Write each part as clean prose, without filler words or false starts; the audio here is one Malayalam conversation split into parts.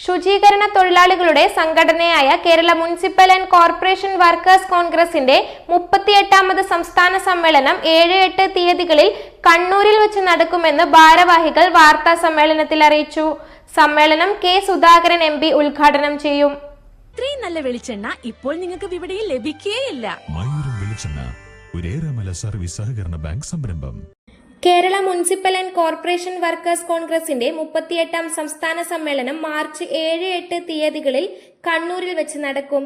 ശുചീകരണ തൊഴിലാളികളുടെ സംഘടനയായ Kerala municipal and corporation workers കോൺഗ്രസിന്റെ 38ാമത് സംസ്ഥാന സമ്മേളനം 7-8 തീയതികളിൽ കണ്ണൂരിൽ വെച്ച് നടക്കുമെന്ന് ഭാരവാഹികൾ വാർത്താ സമ്മേളനത്തിൽ അറിയിച്ചു. സമ്മേളനം കെ സുധാകരൻ MP ഉദ്ഘാടനം ചെയ്യും. ഇത്രയും നല്ല വെളിച്ചെണ്ണ ഇപ്പോൾ നിങ്ങൾക്ക് വിപണിയിൽ ലഭിക്കുകയില്ല. സർവീസ് സഹകരണ ബാങ്ക് സംരംഭം. Kerala municipal and corporation workers കോൺഗ്രസിന്റെ 38ാം സംസ്ഥാന സമ്മേളനം മാർച്ച് 7-8 തീയതികളിൽ കണ്ണൂരിൽ വെച്ച് നടക്കും.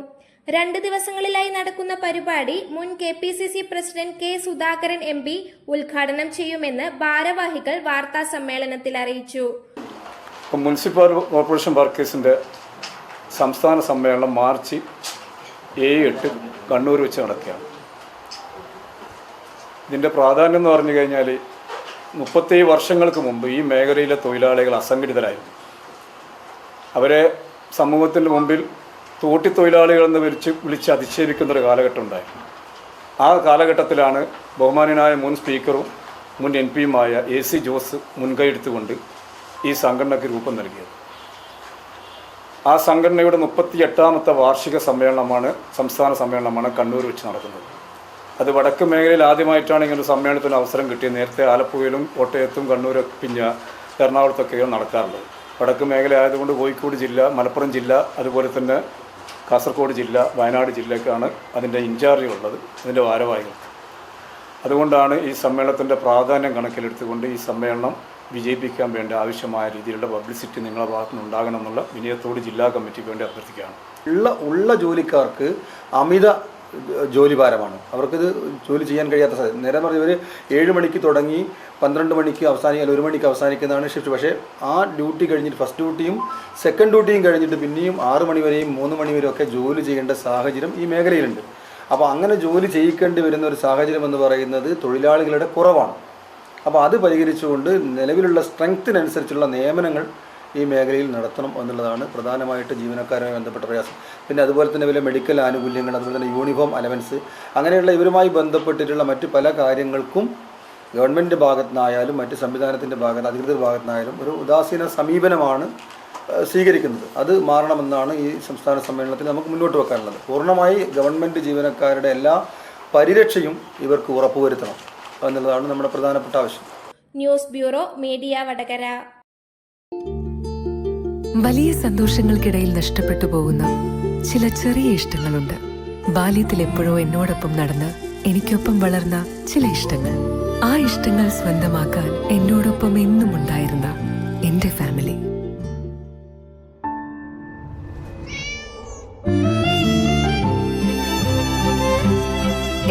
2 ദിവസങ്ങളിലായി നടക്കുന്ന പരിപാടി മുൻ KPCC president K Sudhakaran MP ഉദ്ഘാടനം ചെയ്യുമെന്ന് ഭാരവാഹികൾ വാർത്താ സമ്മേളനത്തിൽ അറിയിച്ചു. മുനിസിപ്പൽ കോർപ്പറേഷൻ വർക്കേഴ്സിന്റെ സംസ്ഥാന സമ്മേളനം മാർച്ച് 7-8 കണ്ണൂർ വെച്ച് നടക്കുകയാണ്. ഇതിൻ്റെ പ്രാധാന്യം എന്ന് പറഞ്ഞു കഴിഞ്ഞാൽ 37 വർഷങ്ങൾക്ക് മുമ്പ് ഈ മേഖലയിലെ തൊഴിലാളികൾ അസംഘടിതരായിരുന്നു. അവരെ സമൂഹത്തിൻ്റെ മുമ്പിൽ തോട്ടിത്തൊഴിലാളികളെന്ന് വിളിച്ച് അധിക്ഷേപിക്കുന്നൊരു കാലഘട്ടം ഉണ്ടായിരുന്നു. ആ കാലഘട്ടത്തിലാണ് ബഹുമാന്യനായ മുൻ സ്പീക്കറും മുൻ MP-യുമായ AC ജോസ് മുൻകൈയെടുത്തുകൊണ്ട് ഈ സംഘടനയ്ക്ക് രൂപം നൽകിയത്. ആ സംഘടനയുടെ 38ാമത്തെ വാർഷിക സമ്മേളനമാണ് സംസ്ഥാന സമ്മേളനമാണ് കണ്ണൂർ വെച്ച് നടക്കുന്നത്. അത് വടക്ക് മേഖലയിൽ ആദ്യമായിട്ടാണ് ഇങ്ങനെ ഒരു സമ്മേളനത്തിന് അവസരം കിട്ടിയത്. നേരത്തെ ആലപ്പുഴയിലും കോട്ടയത്തും കണ്ണൂരൊക്കെ പിന്നെ എറണാകുളത്തൊക്കെയാണ് നടക്കാറുള്ളത്. വടക്ക് മേഖല ആയതുകൊണ്ട് കോഴിക്കോട് ജില്ല, മലപ്പുറം ജില്ല, അതുപോലെ തന്നെ കാസർഗോഡ് ജില്ല, വയനാട് ജില്ലക്കാണ് അതിൻ്റെ ഇൻചാർജുള്ളത്, അതിൻ്റെ ഭാരവാഹികൾക്ക്. അതുകൊണ്ടാണ് ഈ സമ്മേളനത്തിൻ്റെ പ്രാധാന്യം കണക്കിലെടുത്തുകൊണ്ട് ഈ സമ്മേളനം വിജയിപ്പിക്കാൻ വേണ്ടി ആവശ്യമായ രീതിയിലുള്ള പബ്ലിസിറ്റി നിങ്ങളുടെ ഭാഗത്തു നിന്ന് ഉണ്ടാകണം എന്നുള്ള വിനയത്തോട് ജില്ലാ കമ്മിറ്റിക്ക് വേണ്ടി അഭ്യർത്ഥിക്കുകയാണ്. ഉള്ള ജോലിക്കാർക്ക് അമിത ജോലിഭാരമാണ്. അവർക്കിത് ജോലി ചെയ്യാൻ കഴിയാത്ത സാധ്യത. നേരെ പറഞ്ഞ ഇവർ 7 മണിക്ക് തുടങ്ങി 12 മണിക്ക് അവസാനിക്കാൻ 1 മണിക്ക് അവസാനിക്കുന്നതാണ് ഷിഫ്റ്റ്. പക്ഷേ ആ ഡ്യൂട്ടി കഴിഞ്ഞിട്ട് ഫസ്റ്റ് ഡ്യൂട്ടിയും സെക്കൻഡ് ഡ്യൂട്ടിയും കഴിഞ്ഞിട്ട് പിന്നെയും 6 മണി വരെയും 3 മണി വരെയും ഒക്കെ ജോലി ചെയ്യേണ്ട സാഹചര്യം ഈ മേഖലയിലുണ്ട്. അപ്പോൾ അങ്ങനെ ജോലി ചെയ്യിക്കേണ്ടി വരുന്ന ഒരു സാഹചര്യം എന്ന് പറയുന്നത് തൊഴിലാളികളുടെ കുറവാണ്. അപ്പോൾ അത് പരിഹരിച്ചുകൊണ്ട് നിലവിലുള്ള സ്ട്രെങ്ത്തിനനുസരിച്ചുള്ള നിയമനങ്ങൾ ഈ മേഖലയിൽ നടത്തണം എന്നുള്ളതാണ് പ്രധാനമായിട്ട് ജീവനക്കാരുമായി ബന്ധപ്പെട്ട പ്രയാസം. പിന്നെ അതുപോലെ തന്നെ വലിയ മെഡിക്കൽ ആനുകൂല്യങ്ങൾ, അതുപോലെ തന്നെ യൂണിഫോം അലവൻസ്, അങ്ങനെയുള്ള ഇവരുമായി ബന്ധപ്പെട്ടിട്ടുള്ള മറ്റ് പല കാര്യങ്ങൾക്കും ഗവൺമെൻറ് ഭാഗത്തുനിന്നായാലും മറ്റ് സംവിധാനത്തിൻ്റെ അധികൃതർ ഭാഗത്തുനിന്നായാലും ഒരു ഉദാസീന സമീപനമാണ് സ്വീകരിക്കുന്നത്. അത് മാറണമെന്നാണ് ഈ സംസ്ഥാന സമ്മേളനത്തിൽ നമുക്ക് മുന്നോട്ട് വെക്കാനുള്ളത്. പൂർണ്ണമായി ഗവൺമെൻറ് ജീവനക്കാരുടെ എല്ലാ പരിരക്ഷയും ഇവർക്ക് ഉറപ്പുവരുത്തണം എന്നുള്ളതാണ് നമ്മുടെ പ്രധാനപ്പെട്ട ആവശ്യം. News bureau media Vadakara. വലിയ സന്തോഷങ്ങൾക്കിടയിൽ നഷ്ടപ്പെട്ടു പോകുന്ന ചില ചെറിയ ഇഷ്ടങ്ങളുണ്ട്. ബാല്യത്തിൽ എപ്പോഴോ എന്നോടൊപ്പം നടന്ന് എനിക്കൊപ്പം വളർന്ന ചില ഇഷ്ടങ്ങൾ. ആ ഇഷ്ടങ്ങൾ സ്വന്തമാക്കാൻ എന്നോടൊപ്പം എന്നും ഉണ്ടായിരുന്ന എന്റെ ഫാമിലി.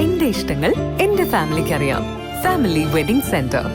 എന്റെ ഇഷ്ടങ്ങൾ എന്റെ ഫാമിലിക്ക് അറിയാം. Family wedding centre.